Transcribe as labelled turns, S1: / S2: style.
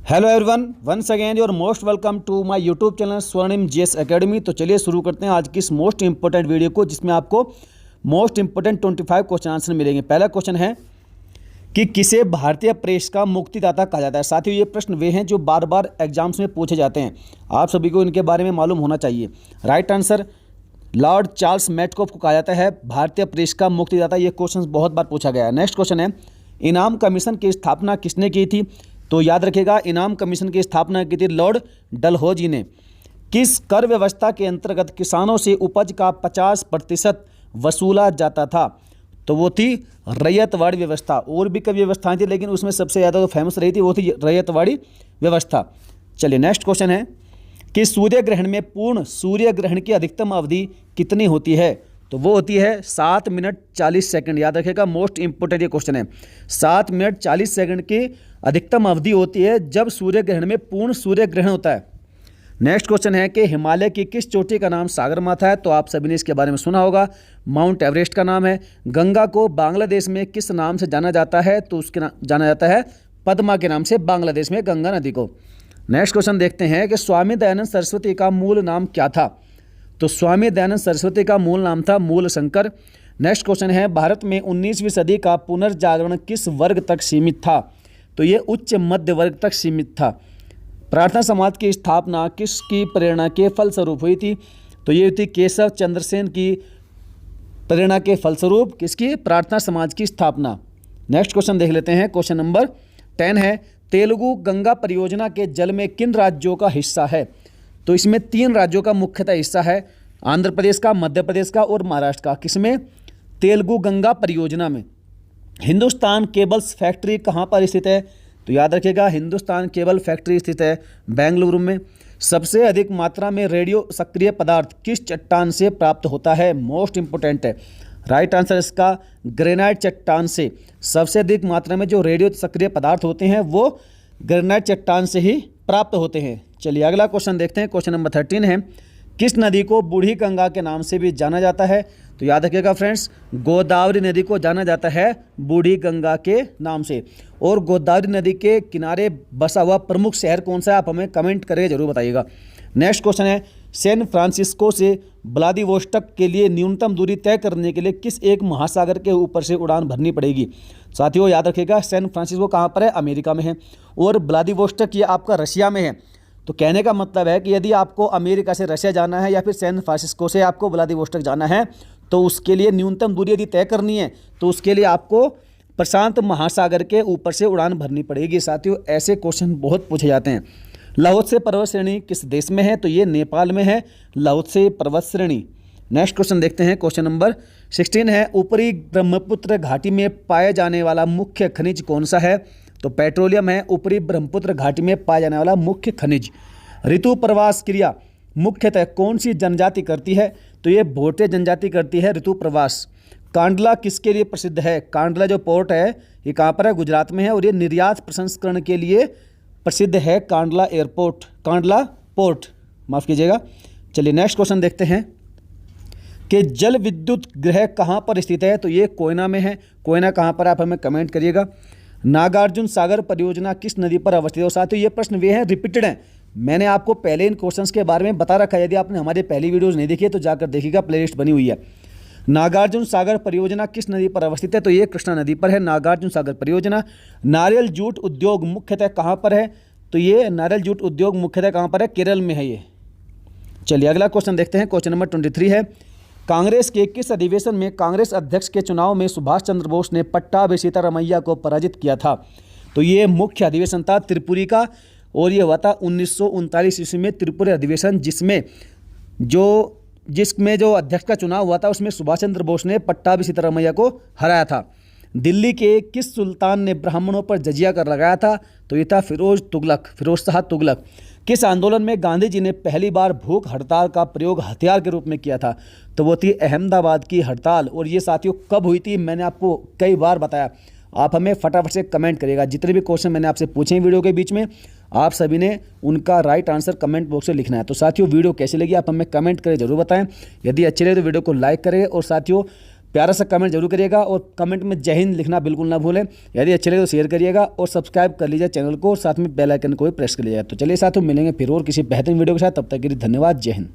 S1: Hello everyone, once again your most welcome to my YouTube channel Swarnim GS academy. तो चलिए शुरू करते हैं आज की इस मोस्ट इंपॉर्टेंट वीडियो को, जिसमें आपको मोस्ट इंपॉर्टेंट 25 क्वेश्चन आंसर मिलेंगे। पहला क्वेश्चन है कि किसे भारतीय प्रेस का मुक्तिदाता कहा जाता है। साथियों, ये प्रश्न वे हैं जो बार बार एग्जाम्स में पूछे जाते हैं, आप सभी को इनके बारे में मालूम होना चाहिए। Right answer, Lord Charles Metcalfe को कहा जाता है भारतीय प्रेस का मुक्तिदाता। ये क्वेश्चन बहुत बार पूछा गया है। नेक्स्ट क्वेश्चन है, इनाम कमीशन की स्थापना किसने की थी। तो याद रखिएगा, इनाम कमीशन की स्थापना की थी लॉर्ड डलहौजी ने। किस कर व्यवस्था के अंतर्गत किसानों से उपज का 50% वसूला जाता था। तो वो थी रैयतवाड़ी व्यवस्था। और भी कई व्यवस्थाएं थी, लेकिन उसमें सबसे ज़्यादा जो फेमस रही थी वो थी रैयतवाड़ी व्यवस्था। चलिए नेक्स्ट क्वेश्चन है कि सूर्य ग्रहण में पूर्ण सूर्य ग्रहण की अधिकतम अवधि कितनी होती है। तो वो होती है 7 मिनट 40 सेकंड। याद रखेगा, मोस्ट इंपोर्टेंट ये क्वेश्चन है। 7 मिनट 40 सेकंड की अधिकतम अवधि होती है जब सूर्य ग्रहण में पूर्ण सूर्य ग्रहण होता है। नेक्स्ट क्वेश्चन है कि हिमालय की किस चोटी का नाम सागरमाथा है। तो आप सभी ने इसके बारे में सुना होगा, माउंट एवरेस्ट का नाम है। गंगा को बांग्लादेश में किस नाम से जाना जाता है। तो उसके जाना जाता है पद्मा के नाम से, बांग्लादेश में गंगा नदी को। नेक्स्ट क्वेश्चन देखते हैं कि स्वामी दयानंद सरस्वती का मूल नाम क्या था। तो स्वामी दयानंद सरस्वती का मूल नाम था मूल शंकर। नेक्स्ट क्वेश्चन है, भारत में 19वीं सदी का पुनर्जागरण किस वर्ग तक सीमित था। तो ये उच्च मध्य वर्ग तक सीमित था। प्रार्थना समाज की स्थापना किसकी प्रेरणा के फलस्वरूप हुई थी। तो ये थी केशव चंद्र सेन की प्रेरणा के फलस्वरूप किसकी, प्रार्थना समाज की स्थापना। नेक्स्ट क्वेश्चन देख लेते हैं। क्वेश्चन नंबर 10 है, तेलुगु गंगा परियोजना के जल में किन राज्यों का हिस्सा है। तो इसमें 3 राज्यों का मुख्यतः हिस्सा है, आंध्र प्रदेश का, मध्य प्रदेश का और महाराष्ट्र का। किसमें, तेलुगु गंगा परियोजना में। हिंदुस्तान केबल्स फैक्ट्री कहाँ पर स्थित है। तो याद रखिएगा, हिंदुस्तान केबल फैक्ट्री स्थित है बेंगलुरु में। सबसे अधिक मात्रा में रेडियो सक्रिय पदार्थ किस चट्टान से प्राप्त होता है। मोस्ट इंपोर्टेंट है। राइट आंसर इसका ग्रेनाइट चट्टान से। सबसे अधिक मात्रा में जो रेडियो सक्रिय पदार्थ होते हैं वो ग्रेनाइट चट्टान से ही प्राप्त होते हैं। चलिए अगला क्वेश्चन देखते हैं। क्वेश्चन नंबर 13 है, किस नदी को बूढ़ी गंगा के नाम से भी जाना जाता है। तो याद रखिएगा फ्रेंड्स, गोदावरी नदी को जाना जाता है बूढ़ी गंगा के नाम से। और गोदावरी नदी के किनारे बसा हुआ प्रमुख शहर कौन सा है, आप हमें कमेंट करके जरूर बताइएगा। नेक्स्ट क्वेश्चन है, सैन फ्रांसिस्को से व्लादिवोस्टोक के लिए न्यूनतम दूरी तय करने के लिए किस एक महासागर के ऊपर से उड़ान भरनी पड़ेगी। साथियों याद रखिएगा, सैन फ्रांसिस्को कहाँ पर है, अमेरिका में है। और व्लादिवोस्टोक ये आपका रशिया में है। तो कहने का मतलब है कि यदि आपको अमेरिका से रशिया जाना है या फिर सैन फ्रांसिस्को से आपको व्लादिवोस्टोक जाना है, तो उसके लिए न्यूनतम दूरी यदि तय करनी है तो उसके लिए आपको प्रशांत महासागर के ऊपर से उड़ान भरनी पड़ेगी। साथियों ऐसे क्वेश्चन बहुत पूछे जाते हैं। लाओत्से पर्वत श्रेणी किस देश में है। तो ये नेपाल में है लाओत्से पर्वत श्रेणी। नेक्स्ट क्वेश्चन देखते हैं। क्वेश्चन नंबर 16 है, ऊपरी ब्रह्मपुत्र घाटी में पाए जाने वाला मुख्य खनिज कौन सा है। तो पेट्रोलियम है ऊपरी ब्रह्मपुत्र घाटी में पाया जाने वाला मुख्य खनिज। ऋतु प्रवास क्रिया मुख्यतः कौन सी जनजाति करती है। तो ये भोटे जनजाति करती है ऋतु प्रवास। कांडला किसके लिए प्रसिद्ध है। कांडला जो पोर्ट है ये कहाँ पर है, गुजरात में है। और ये निर्यात प्रसंस्करण के लिए प्रसिद्ध है कांडला एयरपोर्ट, कांडला पोर्ट, माफ़ कीजिएगा। चलिए नेक्स्ट क्वेश्चन देखते हैं कि जल विद्युत गृह कहाँ पर स्थित है। तो ये कोयना में है। कोयना कहाँ पर, आप हमें कमेंट करिएगा। नागार्जुन सागर परियोजना किस नदी पर अवस्थित है। और साथियों ये प्रश्न वे हैं, रिपीटेड हैं। मैंने आपको पहले इन क्वेश्चंस के बारे में बता रखा है। यदि आपने हमारे पहली वीडियोस नहीं देखी है तो जाकर देखिएगा, प्लेलिस्ट बनी हुई है। नागार्जुन सागर परियोजना किस नदी पर अवस्थित है। तो ये कृष्णा नदी पर है नागार्जुन सागर परियोजना। नारियल जूट उद्योग मुख्यतः कहाँ पर है। तो ये नारियल जूट उद्योग मुख्यतः कहाँ पर है, केरल में है ये। चलिए अगला क्वेश्चन देखते हैं। क्वेश्चन नंबर 23 है, कांग्रेस के किस अधिवेशन में कांग्रेस अध्यक्ष के चुनाव में सुभाष चंद्र बोस ने पट्टाभी सीतारामैया को पराजित किया था। तो ये मुख्य अधिवेशन था त्रिपुरी का। और ये हुआ था 1939 ईस्वी में त्रिपुरी अधिवेशन, जिसमें जो अध्यक्ष का चुनाव हुआ था उसमें सुभाष चंद्र बोस ने पट्टाभी सीतारामैया को हराया था। दिल्ली के किस सुल्तान ने ब्राह्मणों पर जजिया कर लगाया था। तो ये था फिरोज शाह तुगलक। किस आंदोलन में गांधी जी ने पहली बार भूख हड़ताल का प्रयोग हथियार के रूप में किया था। तो वो थी अहमदाबाद की हड़ताल। और ये साथियों कब हुई थी, मैंने आपको कई बार बताया। आप हमें फटाफट से कमेंट करिएगा। जितने भी क्वेश्चन मैंने आपसे पूछे हैं वीडियो के बीच में, आप सभी ने उनका राइट आंसर कमेंट बॉक्स में लिखना है। तो साथियों वीडियो कैसी लगी आप हमें कमेंट करें, जरूर बताएं। यदि अच्छी लगे तो वीडियो को लाइक करें। और साथियों प्यारा सा कमेंट जरूर करिएगा और कमेंट में जय हिंद लिखना बिल्कुल ना भूलें। यदि अच्छे लगे तो शेयर करिएगा और सब्सक्राइब कर लीजिए चैनल को और साथ में बेल आइकन को भी प्रेस कर लीजिएगा। तो चलिए साथियों, मिलेंगे फिर और किसी बेहतरीन वीडियो के साथ। तब तक के लिए धन्यवाद। जय हिंद।